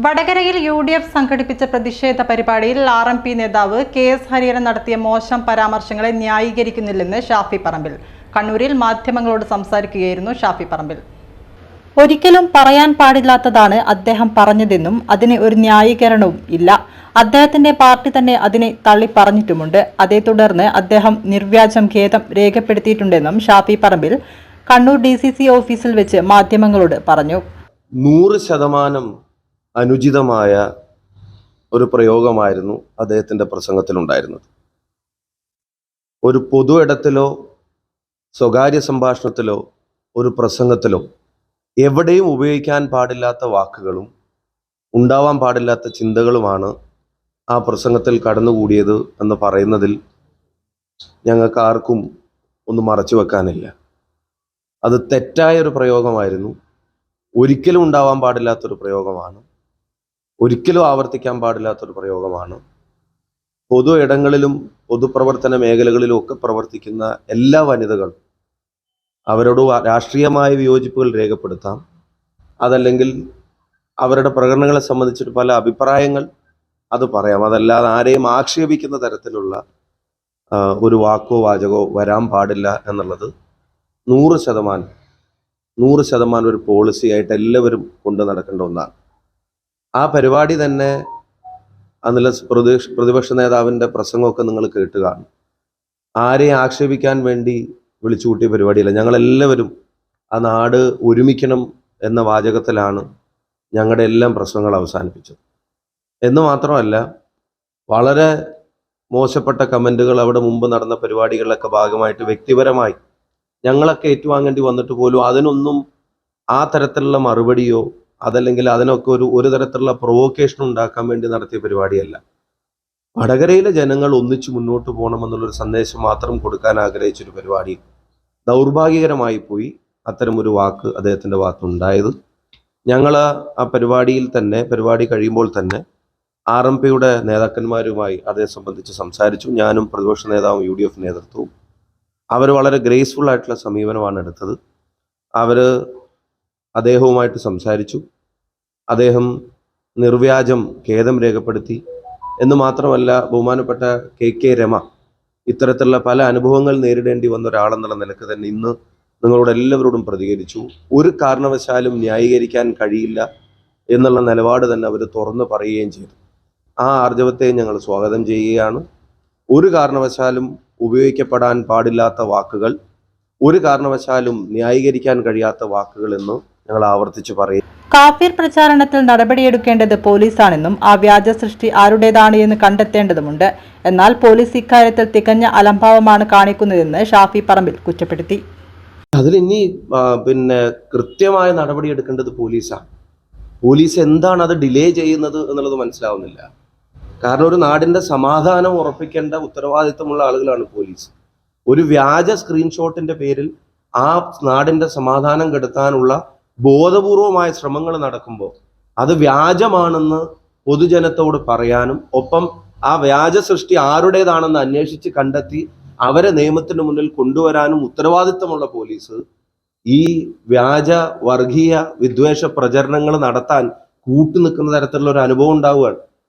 വടകരയിൽ UDF സംഘടിപ്പിച്ച പ്രതിഷേധ പരിപാടിയിൽ RMP നേതാവ് KS ഹരിഹരൻ നടത്തിയ മോശം പരാമർശങ്ങളെ ന്യായീകരിക്കുന്നില്ലെന്ന് ഷാഫി പറമ്പിൽ. കണ്ണൂരിൽ മാധ്യമങ്ങളോട് സംസാരിക്കുകയായിരുന്നു ഷാഫി പറമ്പിൽ. ഒരിക്കലും പറയാൻ പാടില്ലാത്തതാണ് അദ്ദേഹം പറഞ്ഞതെന്നും അതിന് ഒരു ന്യായീകരണവും ഇല്ല. അദ്ദേഹത്തിന്റെ പാർട്ടി തന്നെ അതിനെ തള്ളി പറഞ്ഞിട്ടുമുണ്ട്. അതേ തുടർന്ന് അദ്ദേഹം നിർവ്യാജം ഖേദം രേഖപ്പെടുത്തിയിട്ടുണ്ടെന്നും ഷാഫി പറമ്പിൽ കണ്ണൂർ DCC ഓഫീസിൽ വെച്ച് മാധ്യമങ്ങളോട് പറഞ്ഞു. 100% അനുചിതമായ ഒരു പ്രയോഗമായിരുന്നു അദ്ദേഹത്തിൻ്റെ പ്രസംഗത്തിലുണ്ടായിരുന്നത്. ഒരു പൊതു ഇടത്തിലോ സ്വകാര്യ സംഭാഷണത്തിലോ ഒരു പ്രസംഗത്തിലോ എവിടെയും ഉപയോഗിക്കാൻ പാടില്ലാത്ത വാക്കുകളും ഉണ്ടാവാൻ പാടില്ലാത്ത ചിന്തകളുമാണ് ആ പ്രസംഗത്തിൽ കടന്നുകൂടിയത് എന്ന് പറയുന്നതിൽ ഞങ്ങൾക്ക് ആർക്കും ഒന്നും മറച്ചു വെക്കാനില്ല. അത് തെറ്റായൊരു പ്രയോഗമായിരുന്നു. ഒരിക്കലും ഉണ്ടാവാൻ പാടില്ലാത്തൊരു പ്രയോഗമാണ്. ഒരിക്കലും ആവർത്തിക്കാൻ പാടില്ലാത്തൊരു പ്രയോഗമാണ്. പൊതു ഇടങ്ങളിലും പൊതുപ്രവർത്തന മേഖലകളിലും ഒക്കെ പ്രവർത്തിക്കുന്ന എല്ലാ വനിതകളും അവരോട് രാഷ്ട്രീയമായ വിയോജിപ്പുകൾ രേഖപ്പെടുത്താം. അതല്ലെങ്കിൽ അവരുടെ പ്രകടനങ്ങളെ സംബന്ധിച്ചിട്ട് പല അഭിപ്രായങ്ങൾ അത് പറയാം. അതല്ലാതെ ആരെയും ആക്ഷേപിക്കുന്ന തരത്തിലുള്ള ഒരു വാക്കോ വാചകോ വരാൻ പാടില്ല എന്നുള്ളത് 100% ഒരു പോളിസിയായിട്ട് എല്ലാവരും കൊണ്ടു നടക്കേണ്ട ഒന്നാണ്. ആ പരിപാടി തന്നെ അതിലെ പ്രതിപക്ഷ നേതാവിൻ്റെ പ്രസംഗമൊക്കെ നിങ്ങൾ കേട്ട് കാണും. ആരെയും ആക്ഷേപിക്കാൻ വേണ്ടി വിളിച്ചു കൂട്ടിയ പരിപാടിയല്ല. ഞങ്ങളെല്ലാവരും ആ നാട് ഒരുമിക്കണം എന്ന വാചകത്തിലാണ് ഞങ്ങളുടെ എല്ലാം പ്രസംഗങ്ങൾ അവസാനിപ്പിച്ചത്. എന്ന് മാത്രമല്ല, വളരെ മോശപ്പെട്ട കമൻറ്റുകൾ അവിടെ മുമ്പ് നടന്ന പരിപാടികളിലൊക്കെ ഭാഗമായിട്ട് വ്യക്തിപരമായി ഞങ്ങളൊക്കെ ഏറ്റുവാങ്ങേണ്ടി വന്നിട്ട് പോലും അതിനൊന്നും ആ തരത്തിലുള്ള മറുപടിയോ അതല്ലെങ്കിൽ അതിനൊക്കെ ഒരു തരത്തിലുള്ള പ്രൊവോക്കേഷൻ ഉണ്ടാക്കാൻ വേണ്ടി നടത്തിയ പരിപാടിയല്ല. വടകരയിലെ ജനങ്ങൾ ഒന്നിച്ചു മുന്നോട്ട് പോകണമെന്നുള്ളൊരു സന്ദേശം മാത്രം കൊടുക്കാൻ ആഗ്രഹിച്ചൊരു പരിപാടി ദൗർഭാഗ്യകരമായി പോയി അത്തരമൊരു വാക്ക് അദ്ദേഹത്തിൻ്റെ ഭാഗത്തുണ്ടായത്. ഞങ്ങൾ ആ പരിപാടി കഴിയുമ്പോൾ തന്നെ RMPയുടെ നേതാക്കന്മാരുമായി അതേ സംബന്ധിച്ച് സംസാരിച്ചു. ഞാനും പ്രതിപക്ഷ നേതാവും UDF നേതൃത്വവും അവർ വളരെ ഗ്രേസ്ഫുൾ ആയിട്ടുള്ള സമീപനമാണ് എടുത്തത്. അവർ അദ്ദേഹവുമായിട്ട് സംസാരിച്ചു. അദ്ദേഹം നിർവ്യാജം ഖേദം രേഖപ്പെടുത്തി. എന്ന് മാത്രമല്ല, ബഹുമാനപ്പെട്ട KK രമ ഇത്തരത്തിലുള്ള പല അനുഭവങ്ങൾ നേരിടേണ്ടി വന്ന ഒരാളെന്നുള്ള നിലക്ക് തന്നെ ഇന്ന് നിങ്ങളോട് എല്ലാവരോടും പ്രതികരിച്ചു. ഒരു കാരണവശാലും ന്യായീകരിക്കാൻ കഴിയില്ല എന്നുള്ള നിലപാട് തന്നെ അവർ തുറന്നു പറയുകയും ചെയ്തു. ആ ആർജവത്തെ ഞങ്ങൾ സ്വാഗതം ചെയ്യുകയാണ്. ഒരു കാരണവശാലും ഉപയോഗിക്കപ്പെടാൻ പാടില്ലാത്ത വാക്കുകൾ, ഒരു കാരണവശാലും ന്യായീകരിക്കാൻ കഴിയാത്ത വാക്കുകൾ എന്ന് ഞങ്ങൾ ആവർത്തിച്ച് പറയും. കാഫിർ പ്രചാരണത്തിൽ നടപടിയെടുക്കേണ്ടത് പോലീസാണെന്നും ആ വ്യാജ സൃഷ്ടി ആരുടേതാണ് എന്ന് കണ്ടെത്തേണ്ടതുമുണ്ട്. എന്നാൽ പോലീസ് ഇക്കാര്യത്തിൽ തികഞ്ഞ അലംഭാവമാണ് കാണിക്കുന്നതെന്ന് ഷാഫി പറമ്പിൽ കുറ്റപ്പെടുത്തി. അതിലിനി കൃത്യമായ നടപടി എടുക്കേണ്ടത് പോലീസാണ്. പോലീസ് എന്താണ് അത് ഡിലേ ചെയ്യുന്നത് എന്നുള്ളത് മനസ്സിലാവുന്നില്ല. കാരണം ഒരു നാടിൻ്റെ സമാധാനം ഉറപ്പിക്കേണ്ട ഉത്തരവാദിത്തമുള്ള ആളുകളാണ് പോലീസ്. ഒരു വ്യാജ സ്ക്രീൻഷോട്ടിൻ്റെ പേരിൽ ആ നാടിൻ്റെ സമാധാനം കെടുത്താനുള്ള ബോധപൂർവമായ ശ്രമങ്ങൾ നടക്കുമ്പോൾ അത് വ്യാജമാണെന്ന് പൊതുജനത്തോട് പറയാനും ഒപ്പം ആ വ്യാജ സൃഷ്ടി ആരുടേതാണെന്ന് അന്വേഷിച്ച് കണ്ടെത്തി അവരെ നിയമത്തിന് മുന്നിൽ കൊണ്ടുവരാനും ഉത്തരവാദിത്തമുള്ള പോലീസ് ഈ വ്യാജ വർഗീയ വിദ്വേഷ പ്രചരണങ്ങൾ നടത്താൻ കൂട്ടുനിൽക്കുന്ന തരത്തിലുള്ള ഒരു അനുഭവം ഉണ്ടാവുകയാണ്.